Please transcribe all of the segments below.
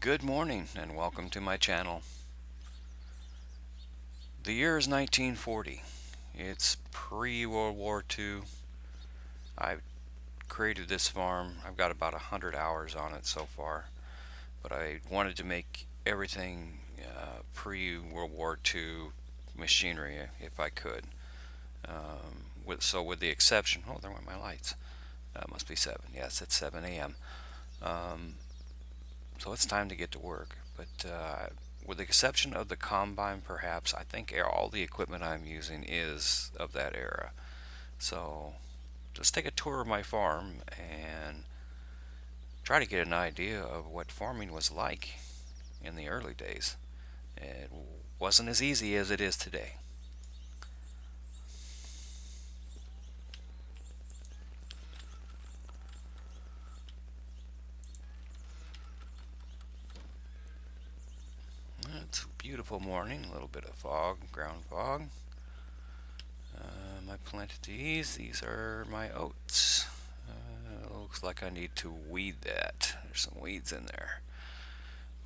Good morning and welcome to my channel. The year is 1940. It's pre-World War II. I created this farm. I've got about 100 hours on it so far, but I wanted to make everything pre-World War II machinery if I could. With the exception, oh, there went my lights. Must be 7. Yes, it's 7 a.m. Um, so it's time to get to work. But with the exception of the combine, perhaps, I think all the equipment I'm using is of that era. So let's take a tour of my farm and try to get an idea of what farming was like in the early days. It wasn't as easy as it is today. It's a beautiful morning, a little bit of fog, ground fog. I planted these. These are my oats. Looks like I need to weed that. There's some weeds in there.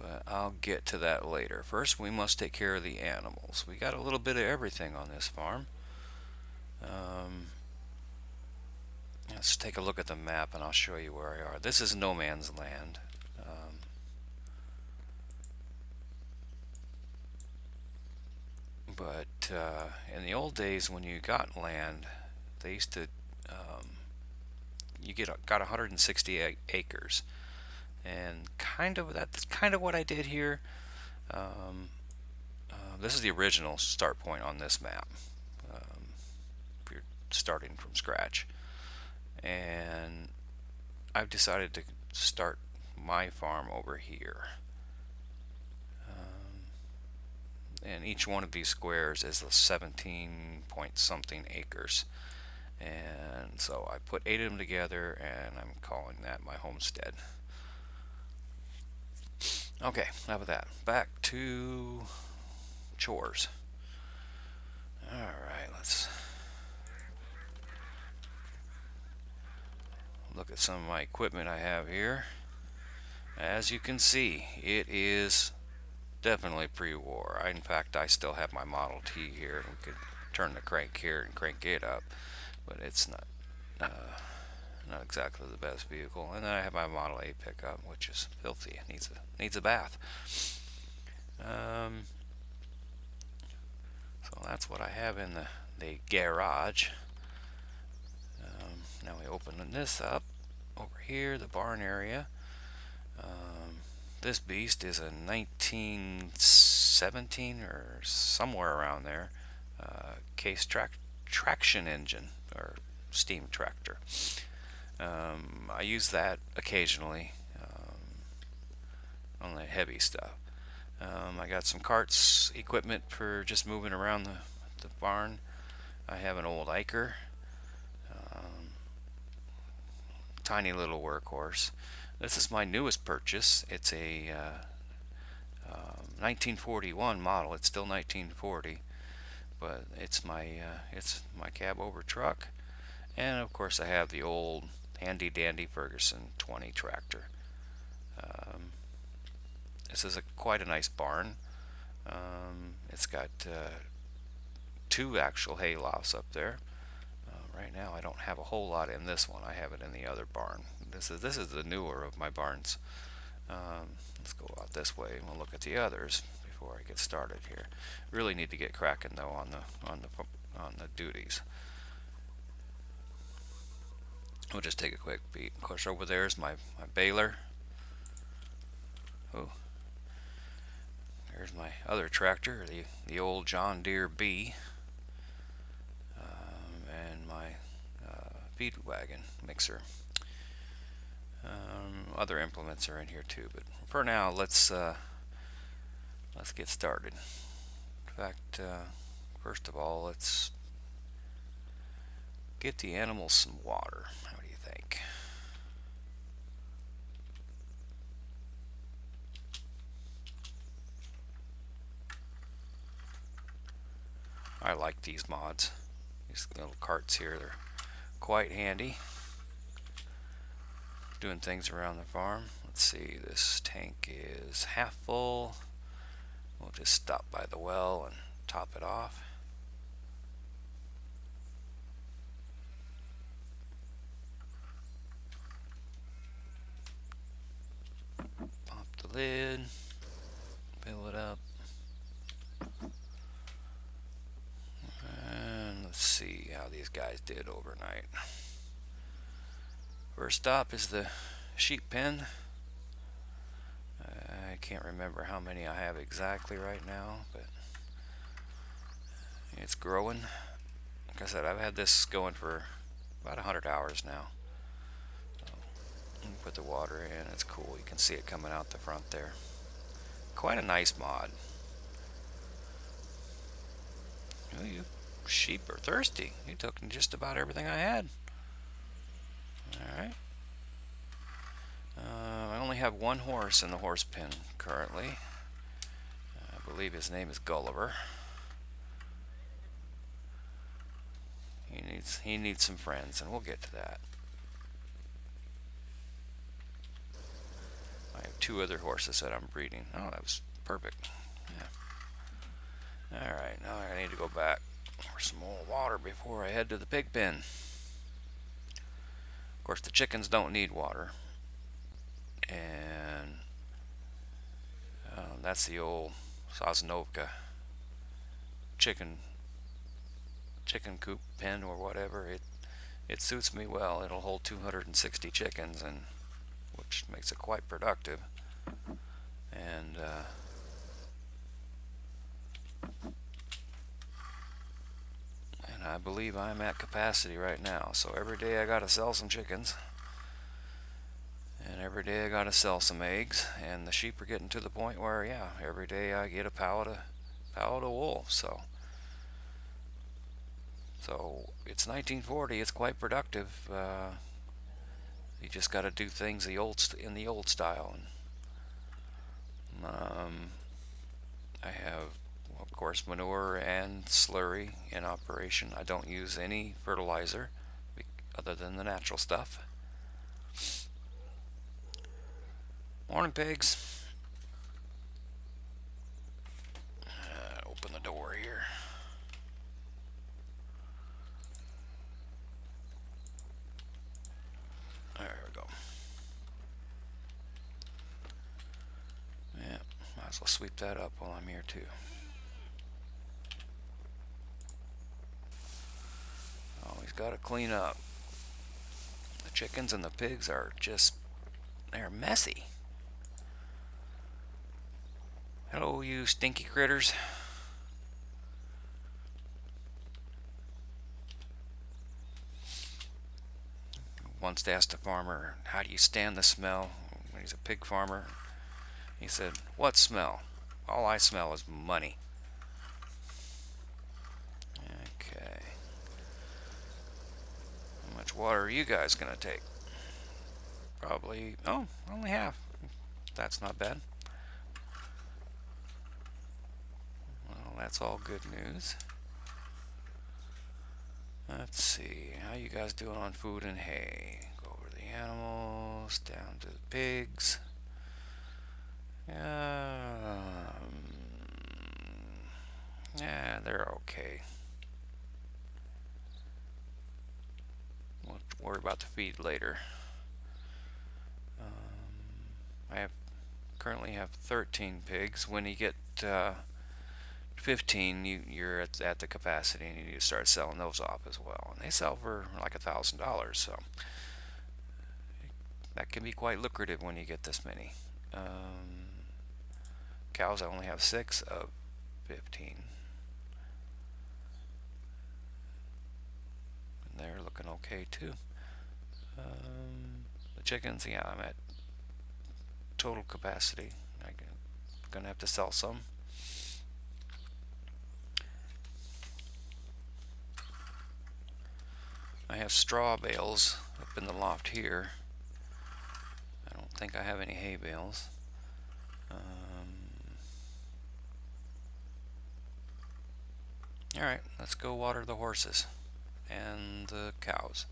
But I'll get to that later. First, we must take care of the animals. We got a little bit of everything on this farm. Um, let's take a look at the map and I'll show you where I are. This is no man's land. But in the old days, when you got land, they used to got 160 acres, and that's kind of what I did here. Um, this is the original start point on this map. Um, you're starting from scratch, and I've decided to start my farm over here. And each one of these squares is a 17 point something acres. And so I put 8 of them together and I'm calling that my homestead. Okay, enough of that. Back to chores. Alright, let's look at some of my equipment I have here. As you can see, it is definitely pre-war. In fact, I still have my Model T here. We could turn the crank here and crank it up, but it's not exactly the best vehicle. And then I have my Model A pickup, which is filthy. It needs a bath. So that's what I have in the garage. Now we open this up over here, the barn area. This beast is a 1917 or somewhere around there case traction engine or steam tractor. I use that occasionally on the heavy stuff. I got some carts equipment for just moving around the barn. I have an old Iker, tiny little workhorse. This is my newest purchase. It's a 1941 model. It's still 1940, but it's my cab over truck. And of course, I have the old handy dandy Ferguson 20 tractor. This is quite a nice barn. It's got 2 actual hay lofts up there. Right now, I don't have a whole lot in this one. I have it in the other barn. This is the newer of my barns. Let's go out this way and we'll look at the others before I get started here. Really need to get cracking though on the duties. We'll just take a quick beat. Of course, over there is my baler. Oh, there's my other tractor, the old John Deere B, and my feed wagon mixer. Other implements are in here too, but for now, let's get started. In fact, first of all, let's get the animals some water. How do you think? I like these mods. These little carts here, they're quite handy. doing things around the farm. Let's see, this tank is half full. We'll just stop by the well and top it off. Pop the lid, fill it up, and let's see how these guys did overnight. First stop is the sheep pen. I can't remember how many I have exactly right now, but it's growing. Like I said, I've had this going for about 100 hours now. Put the water in, it's cool. You can see it coming out the front there. Quite a nice mod. Oh, you sheep are thirsty. You took just about everything I had. Alright. I only have one horse in the horse pen currently. I believe his name is Gulliver. He needs some friends, and we'll get to that. I have two other horses that I'm breeding. Oh, that was perfect. Yeah. Alright, now I need to go back for some more water before I head to the pig pen. Of course, the chickens don't need water. And that's the old Sosnovka chicken coop pen or whatever. It suits me well. It'll hold 260 chickens, and which makes it quite productive. And I believe I'm at capacity right now. So every day I gotta sell some chickens, and every day I gotta sell some eggs. And the sheep are getting to the point where, yeah, every day I get a pallet of wool. So it's 1940. It's quite productive. You just got to do things in the old style. And, I have, well, of course, manure and slurry in operation. I don't use any fertilizer other than the natural stuff. Morning, pigs. Open the door here. There we go. Yeah, might as well sweep that up while I'm here too. Always got to clean up. The chickens and the pigs are they're messy. Hello, you stinky critters. Once asked a farmer, how do you stand the smell? When he's a pig farmer, he said, what smell? All I smell is money. Okay. How much water are you guys going to take? Probably, only half. That's not bad. Well, that's all good news. Let's see, how you guys doing on food and hay? Go over the animals, down to the pigs. Yeah, they're okay. We'll worry about the feed later. I currently have 13 pigs. When you get 15, you're at the capacity, and you need to start selling those off as well. And they sell for like $1,000, so that can be quite lucrative when you get this many. Cows, I only have 6 of 15. And they're looking okay too. The chickens, yeah, I'm at total capacity. I'm gonna have to sell some. I have straw bales up in the loft here. I don't think I have any hay bales. Alright, let's go water the horses and the cows.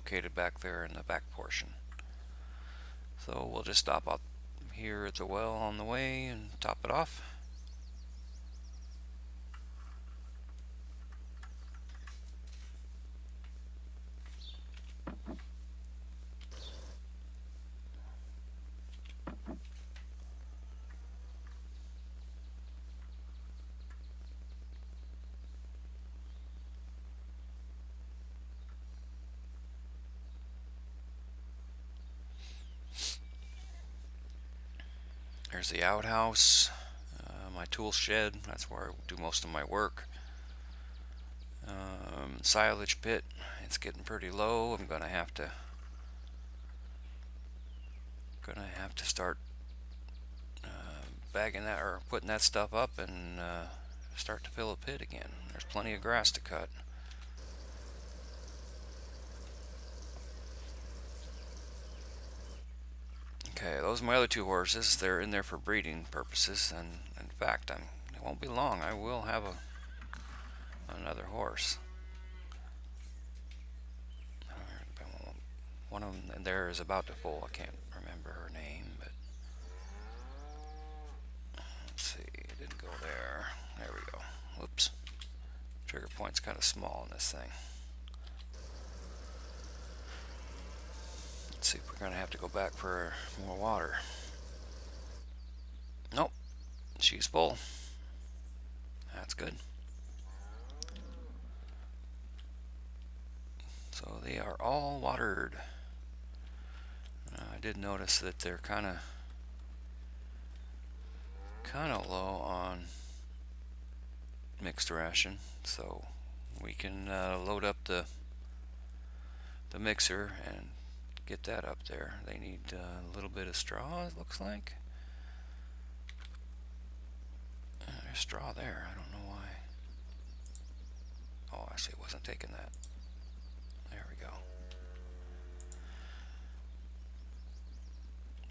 located back there in the back portion. So we'll just stop out here at the well on the way and top it off. There's the outhouse, my tool shed, that's where I do most of my work. Silage pit, it's getting pretty low. I'm gonna have to start bagging that or putting that stuff up and start to fill a pit again. There's plenty of grass to cut. Okay, those are my other two horses. They're in there for breeding purposes, and in fact, it won't be long. I will have another horse. One of them there is about to foal. I can't remember her name, but let's see. It didn't go there. There we go. Whoops. Trigger point's kind of small in this thing. Let's see if we're going to have to go back for more water. Nope. She's full. That's good. So they are all watered. I did notice that they're kind of low on mixed ration, so we can load up the mixer and get that up there. They need a little bit of straw, it looks like. There's straw there. I don't know why. Oh, actually it wasn't taking that. There we go.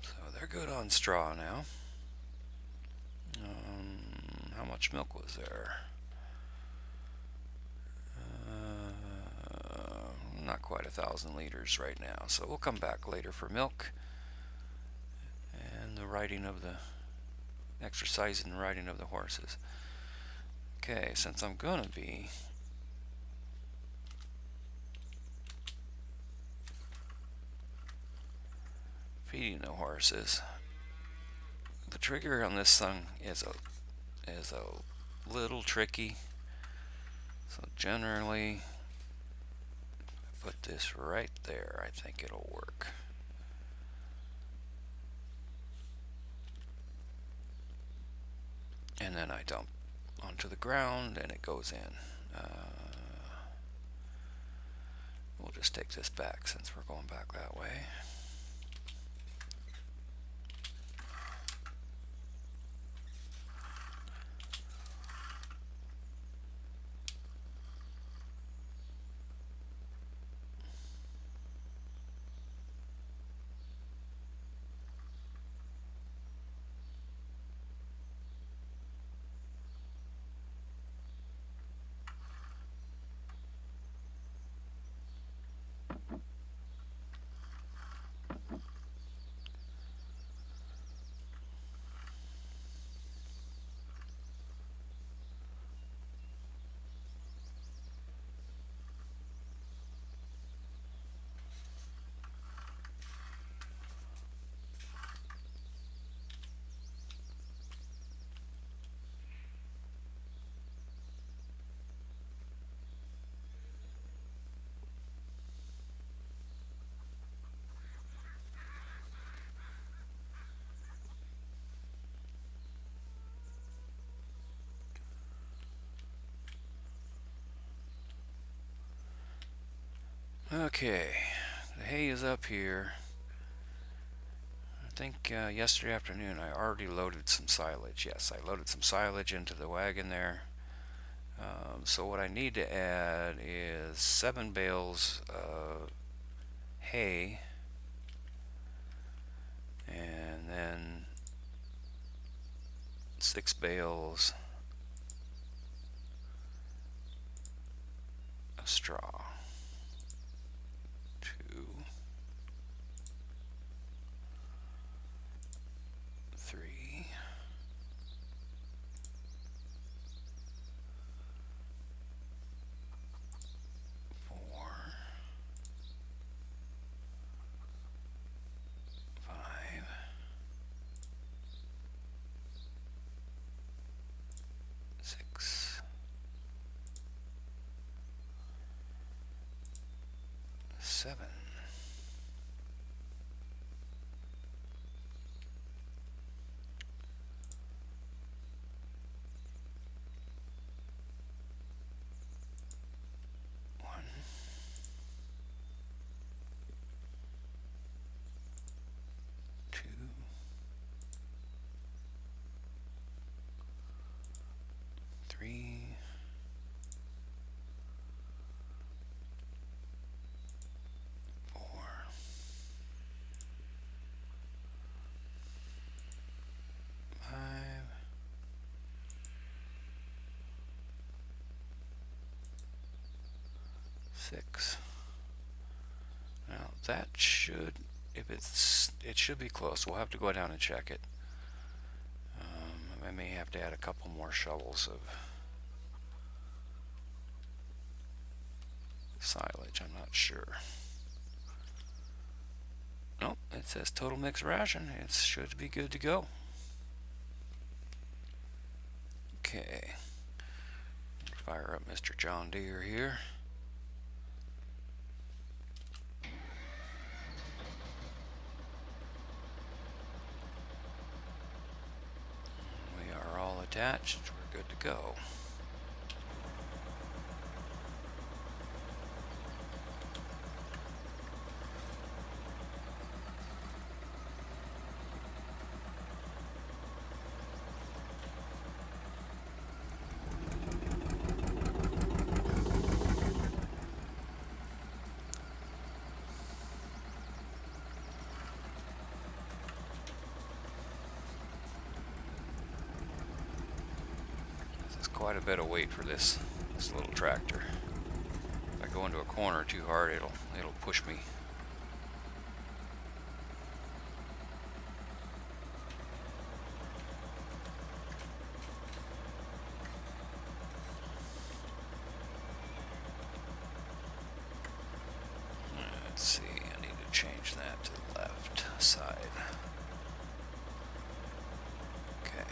So they're good on straw now. How much milk was there? Not quite 1,000 liters right now, so we'll come back later for milk and the riding of the exercise and riding of the horses. Okay, since I'm gonna be feeding the horses, the trigger on this thing is a little tricky. So generally, if I put this right there, I think it'll work. And then I dump onto the ground and it goes in. We'll just take this back since we're going back that way. Okay, the hay is up here. I think yesterday afternoon I already loaded some silage. Yes, I loaded some silage into the wagon there. So what I need to add is 7 bales of hay, and then 6 bales of straw. 2, 7. One, 2, 3, 4, 5, 6. Now that should, if it should be close. We'll have to go down and check it. I may have to add a couple more shovels of silage. I'm not sure. Nope, it says total mixed ration. It should be good to go. Okay. Fire up Mr. John Deere here. We are all attached. We're good to go. Quite a bit of weight for this little tractor. If I go into a corner too hard, it'll push me. Let's see, I need to change that to the left side. Okay.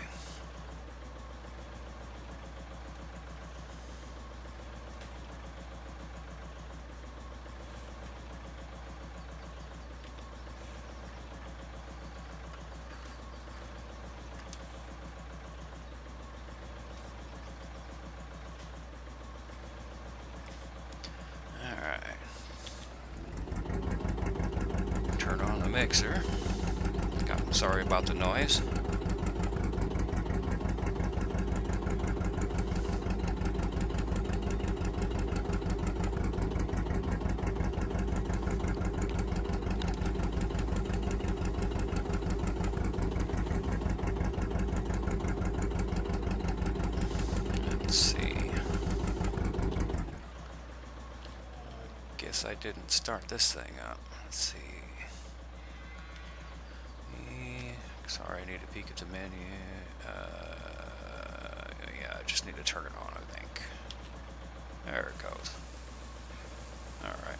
Turn on the mixer. Sorry about the noise. Let's see. Guess I didn't start this thing up. Let's see. Sorry, I need a peek at the menu. Yeah, I just need to turn it on, I think. There it goes. Alright.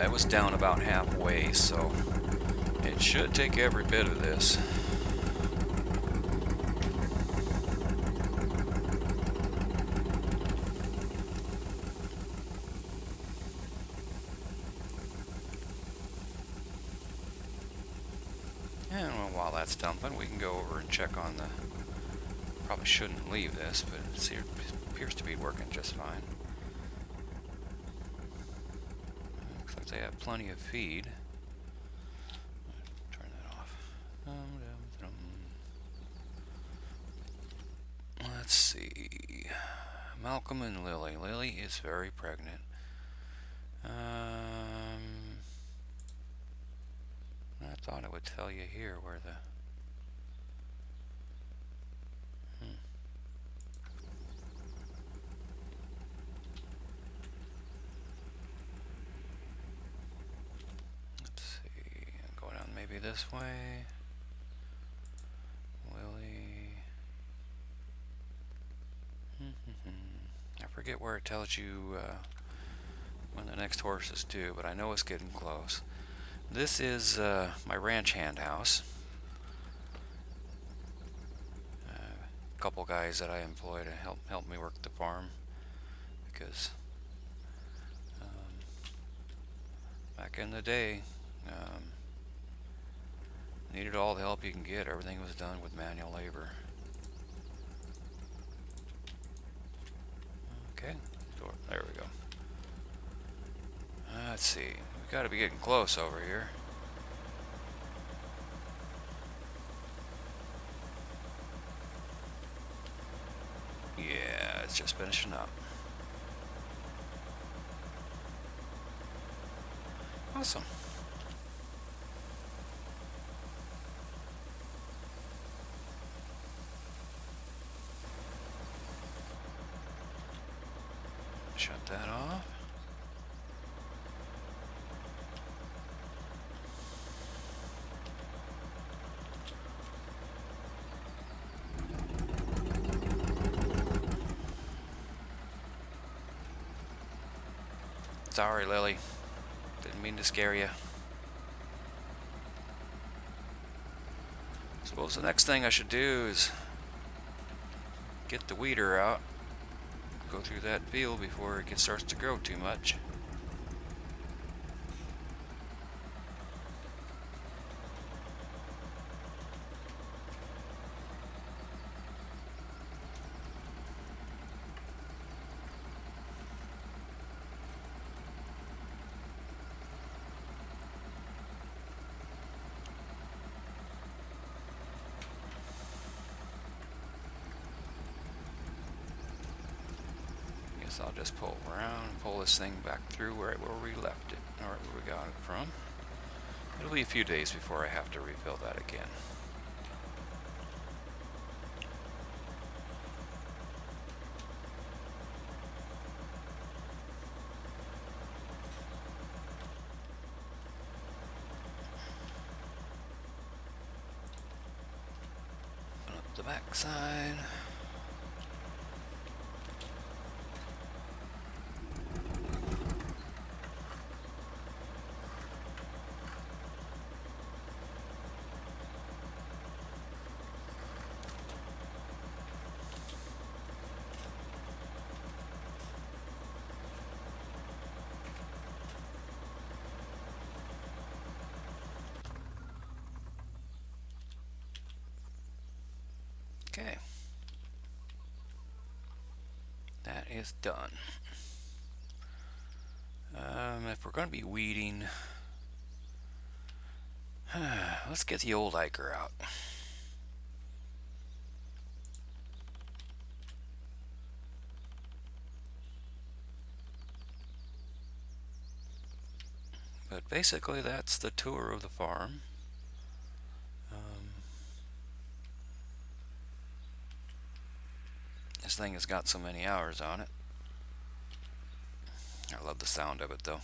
It was down about halfway, so it should take every bit of this. And while that's dumping, we can go over and check on the... Probably shouldn't leave this, but it appears to be working just fine. They have plenty of feed. Turn that off. Let's see. Malcolm and Lily. Lily is very pregnant. I thought it would tell you here where the... maybe this way. Willie. I forget where it tells you when the next horse is due, but I know it's getting close. This is my ranch hand house. A couple guys that I employ to help me work the farm, because back in the day, needed all the help you can get. Everything was done with manual labor. Okay, there we go. Let's see, we've got to be getting close over here. Yeah, it's just finishing up. Awesome. Shut that off. Sorry, Lily. Didn't mean to scare you. Suppose the next thing I should do is get the weeder out. Go through that field before it starts to grow too much. I'll just pull around and pull this thing back through right where we left it, or where we got it from. It'll be a few days before I have to refill that again. Open up the back side. Okay, that is done. If we're going to be weeding, let's get the old Iker out. But basically that's the tour of the farm. This thing has got so many hours on it. I love the sound of it though.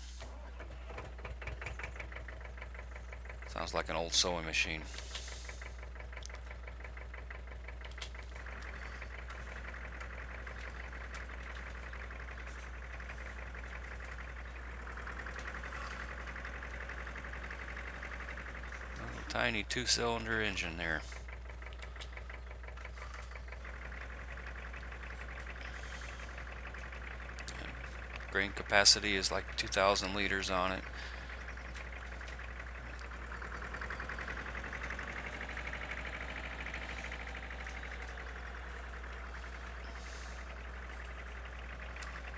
Sounds like an old sewing machine. Little tiny 2-cylinder engine there. Grain capacity is like 2,000 liters on it.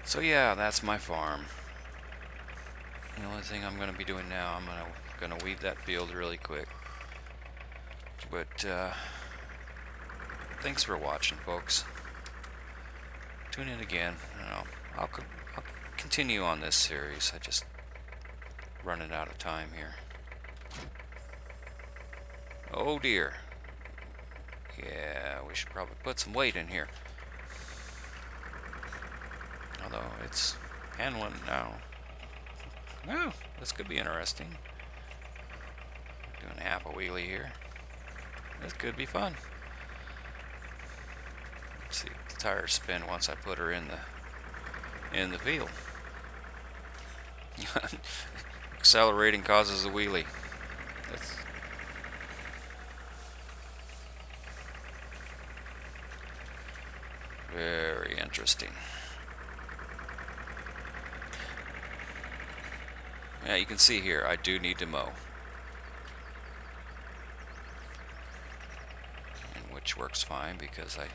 So yeah, that's my farm. The only thing I'm going to be doing now, I'm going to weed that field really quick. But thanks for watching, folks. Tune in again. I'll continue on this series. I just running out of time here. Oh dear. Yeah, we should probably put some weight in here. Although it's handling now. Oh, this could be interesting. Doing half a wheelie here. This could be fun. Let's see if the tires spin once I put her in the field. Accelerating causes a wheelie. That's very interesting. Yeah, you can see here, I do need to mow. And which works fine because I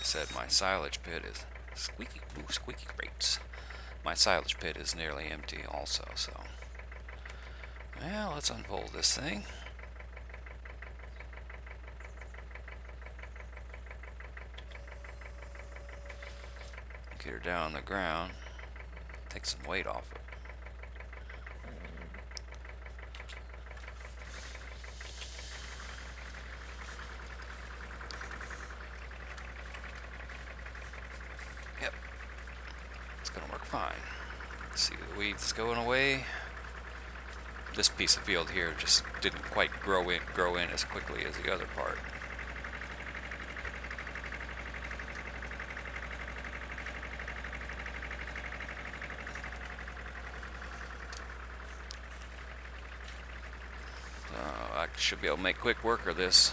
said my silage pit is squeaky grapes. My silage pit is nearly empty also, so. Well, let's unfold this thing. Get her down on the ground. Take some weight off it. Yep. It's gonna work fine. Let's see, the weeds going away. This piece of field here just didn't quite grow in as quickly as the other part. I should be able to make quick work of this.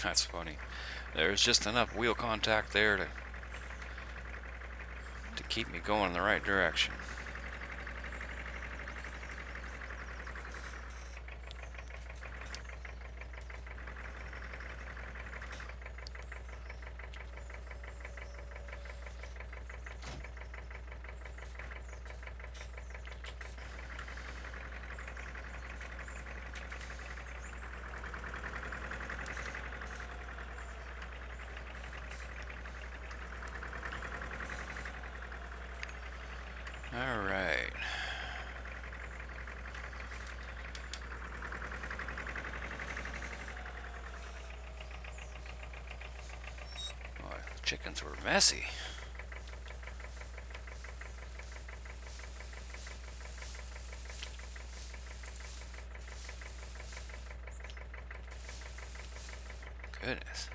That's funny. There's just enough wheel contact there to keep me going in the right direction. All right. Boy, the chickens were messy. Goodness.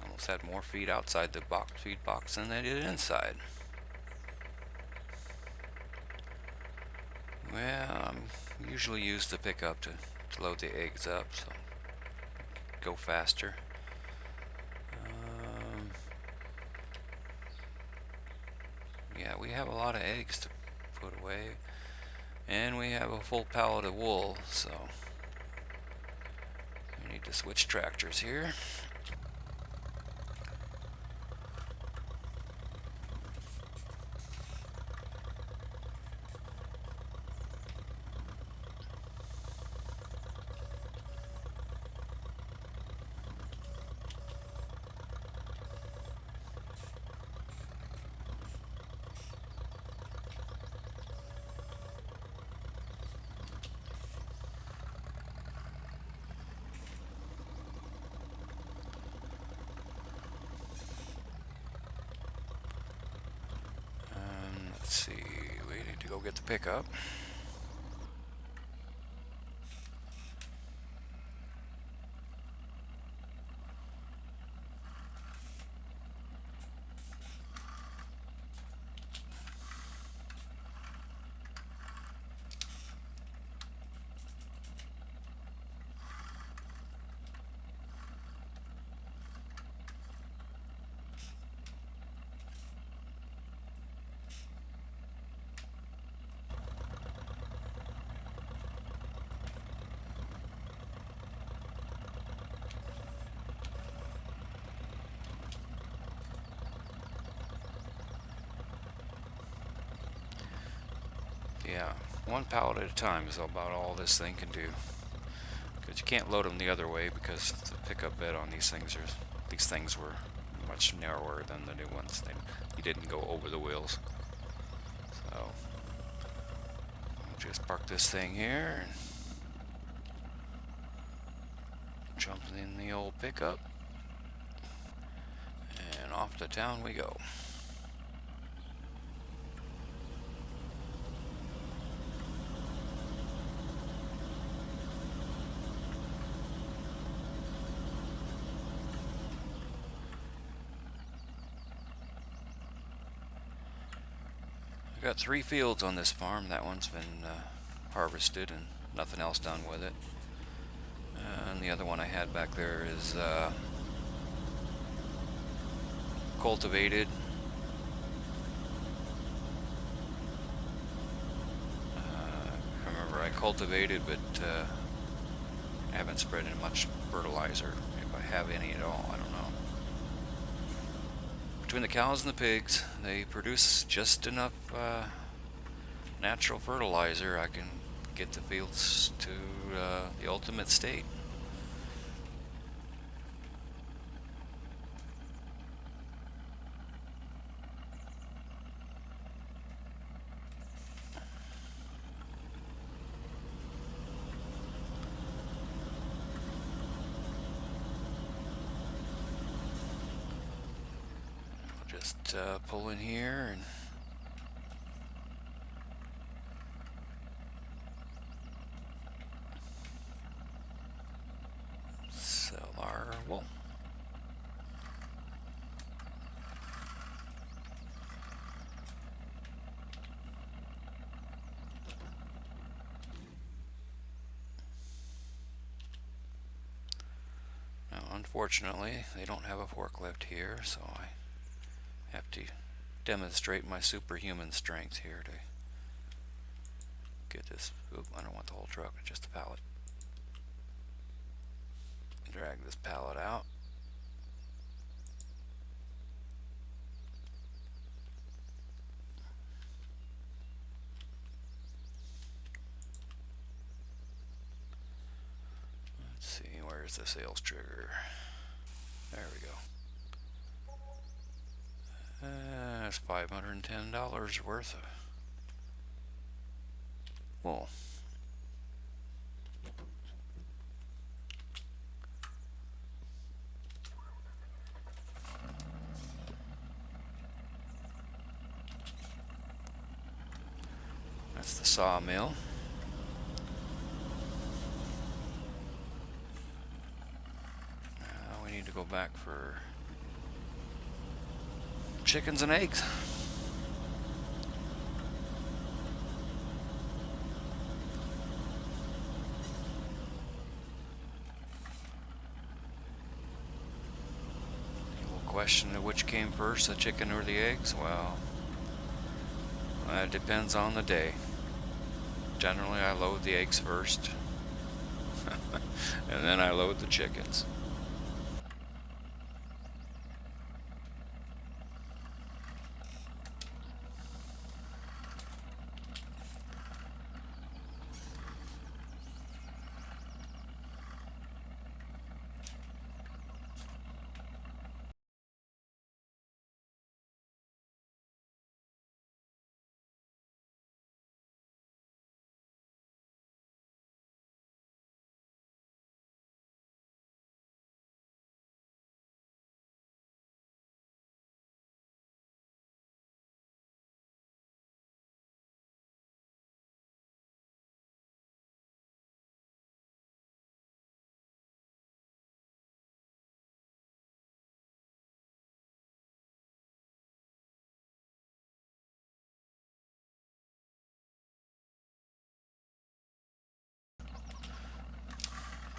Almost had more feed outside the feed box than they did inside. Well, I usually use the pickup to load the eggs up, so go faster. Yeah, we have a lot of eggs to put away, and we have a full pallet of wool, so we need to switch tractors here. Let's see, we need to go get the pickup. Yeah, one pallet at a time is about all this thing can do. Because you can't load them the other way because the pickup bed on these things were much narrower than the new ones. You didn't go over the wheels. So I'll just park this thing here and jump in the old pickup, and off to town we go. I've got 3 fields on this farm. That one's been harvested and nothing else done with it. And the other one I had back there is cultivated. Remember, I cultivated, but I haven't spread in much fertilizer. If I have any at all, I don't know. Between the cows and the pigs, they produce just enough natural fertilizer. I can get the fields to the ultimate state. I'll just pull in here and sell our wool. Now, unfortunately, they don't have a forklift here, so I have to demonstrate my superhuman strength here to get this. Oop, I don't want the whole truck, just the pallet. Drag this pallet out. Let's see, where's the sales trigger? There we go. That's $510 worth of wool. That's the sawmill. Now we need to go back for chickens and eggs. Question of which came first, the chicken or the eggs? Well, it depends on the day. Generally, I load the eggs first, and then I load the chickens.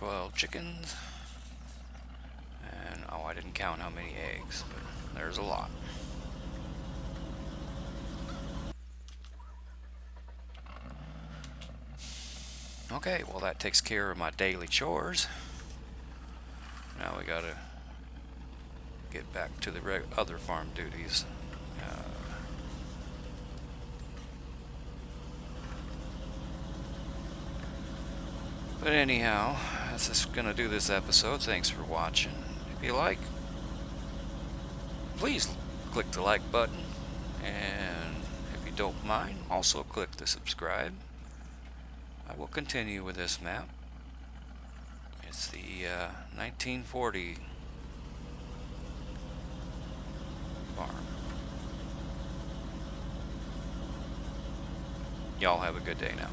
12 chickens. And, oh, I didn't count how many eggs, but there's a lot. Okay, well that takes care of my daily chores. Now we gotta get back to the other farm duties. But anyhow, that's just gonna do this episode. Thanks for watching. If you like, please click the like button, and if you don't mind, also click the subscribe. I will continue with this map. It's the 1940 farm. Y'all have a good day now.